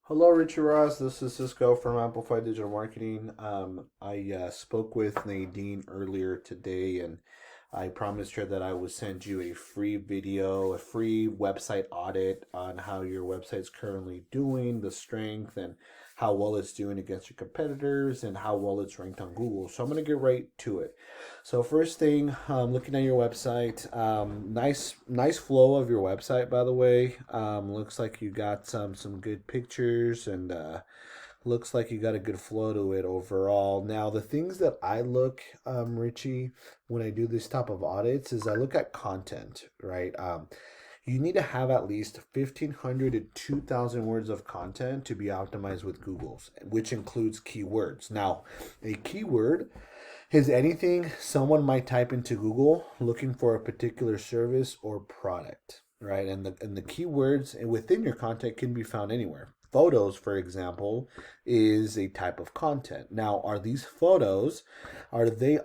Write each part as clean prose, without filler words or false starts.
Hello, Richard Ross. This is Sisco from Amplify Digital Marketing. I spoke with Nadine earlier today, and I promised her that I would send you a free video, a free website audit on how your website's currently doing, the strength, and how well it's doing against your competitors, and how well it's ranked on Google. So I'm going to get right to it. So first thing, looking at your website, nice flow of your website, by the way. Looks like you got some good pictures and looks like you got a good flow to it overall. Now, the things that I look, Richie, when I do this type of audits is I look at content, right? You need to have at least 1,500 to 2,000 words of content to be optimized with Google's, which includes keywords. Now, a keyword is anything someone might type into Google looking for a particular service or product, right? And the keywords within your content can be found anywhere. Photos, for example, is a type of content. Now, are they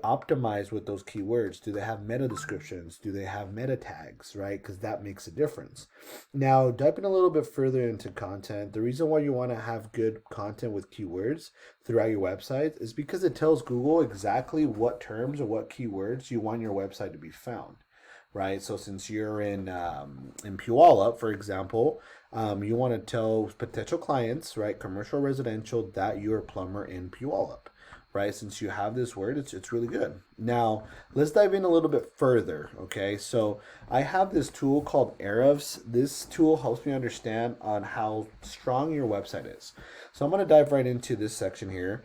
optimized with those keywords? Do they have meta descriptions? Do they have meta tags, right? Because that makes a difference. Now, diving a little bit further into content, the reason why you want to have good content with keywords throughout your website is because it tells Google exactly what terms or what keywords you want your website to be found, right? So since you're in Puyallup, for example, you want to tell potential clients, right, commercial, residential, that you're a plumber in Puyallup, right? Since you have this word, it's really good. Now, let's dive in a little bit further, okay? So I have this tool called Ahrefs. This tool helps me understand on how strong your website is. So I'm going to dive right into this section here.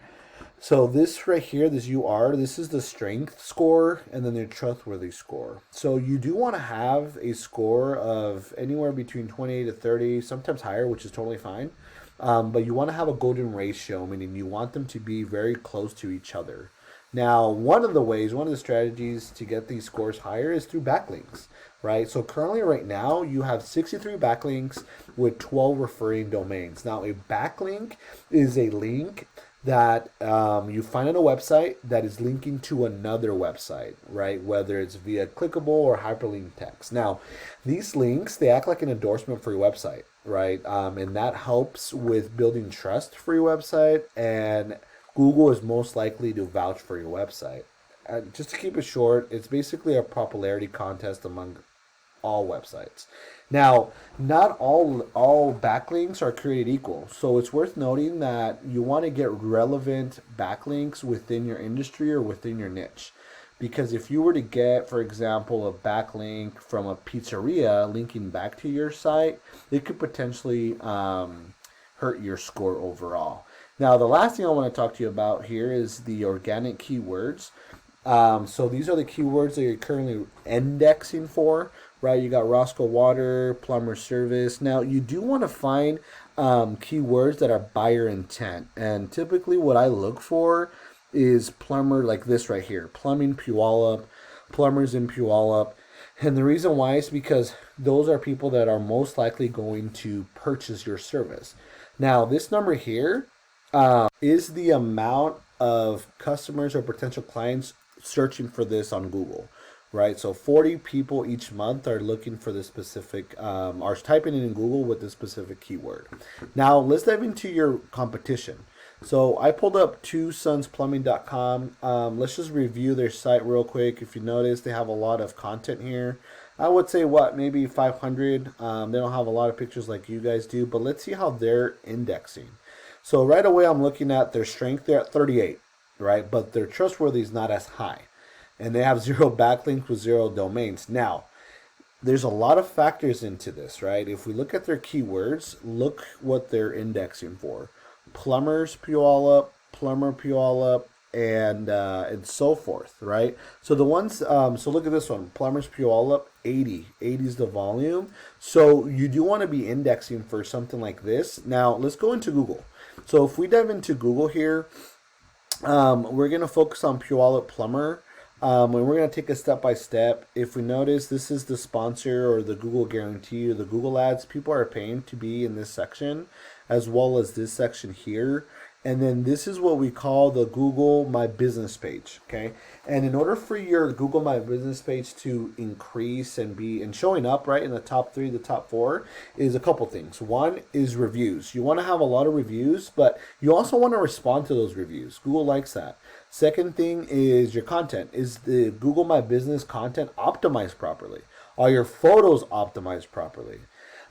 So this right here, this is the strength score and then the trustworthy score. So you do want to have a score of anywhere between 20 to 30, sometimes higher, which is totally fine. But you want to have a golden ratio, meaning you want them to be very close to each other. Now, one of the strategies to get these scores higher is through backlinks, right? So currently right now, you have 63 backlinks with 12 referring domains. Now, a backlink is a link that you find on a website that is linking to another website, right? Whether it's via clickable or hyperlink text. Now, these links, they act like an endorsement for your website, right? And that helps with building trust for your website, and Google is most likely to vouch for your website. Just to keep it short, it's basically a popularity contest among all websites. Now, not all backlinks are created equal, so it's worth noting that you want to get relevant backlinks within your industry or within your niche. Because if you were to get, for example, a backlink from a pizzeria linking back to your site, it could potentially hurt your score overall. Now, the last thing I want to talk to you about here is the organic keywords. So these are the keywords that you're currently indexing for, right? You got Rossco Water, plumber service. Now, you do want to find keywords that are buyer intent. And typically what I look for is plumber, like this right here, plumbing Puyallup, plumbers in Puyallup. And the reason why is because those are people that are most likely going to purchase your service. Now, this number here is the amount of customers or potential clients searching for this on Google, right? So 40 people each month are looking for this specific, are typing it in Google with this specific keyword. Now, let's dive into your competition. So I pulled up twosonsplumbing.com. Let's just review their site real quick. If you notice, they have a lot of content here. I would say maybe 500. They don't have a lot of pictures like you guys do, but let's see how they're indexing. So right away, I'm looking at their strength. They're at 38, right? But their trustworthy is not as high. And they have 0 backlinks with 0 domains. Now, there's a lot of factors into this, right? If we look at their keywords, look what they're indexing for. Plumbers Puyallup, plumber Puyallup, and so forth, right? So the ones, so look at this one, plumbers Puyallup, 80 is the volume. So you do want to be indexing for something like this. Now let's go into Google. So if we dive into Google here, we're going to focus on Puyallup plumber. And we're going to take a step by step. If we notice, this is the sponsor or the Google guarantee or the Google ads. People are paying to be in this section as well as this section here. And then this is what we call the Google My Business page. Okay. And in order for your Google My Business page to increase and be and showing up right in the top 3, the top 4 is a couple things. One is reviews. You want to have a lot of reviews, but you also want to respond to those reviews. Google likes that. Second thing is your content. Is the Google My Business content optimized properly? Are your photos optimized properly?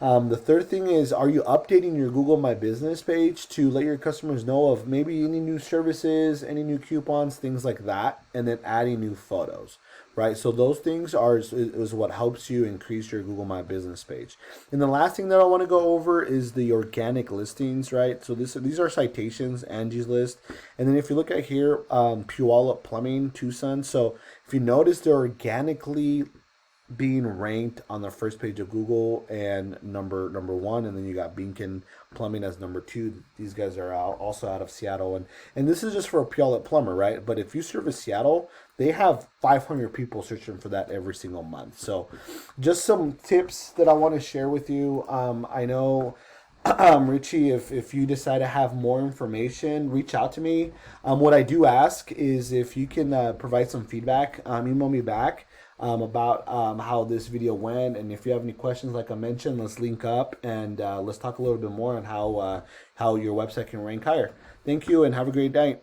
The third thing is, are you updating your Google My Business page to let your customers know of maybe any new services, any new coupons, things like that, and then adding new photos, right? So those things is what helps you increase your Google My Business page. And the last thing that I want to go over is the organic listings, right? So these are citations, Angie's List, and then if you look at here, Puyallup Plumbing, Tucson. So if you notice, they're organically being ranked on the first page of Google and number 1, and then you got Beacon Plumbing as number 2. These guys are also out of Seattle, and this is just for a Puyallup plumber, right? But if you service Seattle, they have 500 people searching for that every single month. So just some tips that I want to share with you. I know Richie, if you decide to have more information, reach out to me. What I do ask is if you can provide some feedback, email me back about how this video went, and if you have any questions, like I mentioned, let's link up and let's talk a little bit more on how your website can rank higher. Thank you, and have a great day.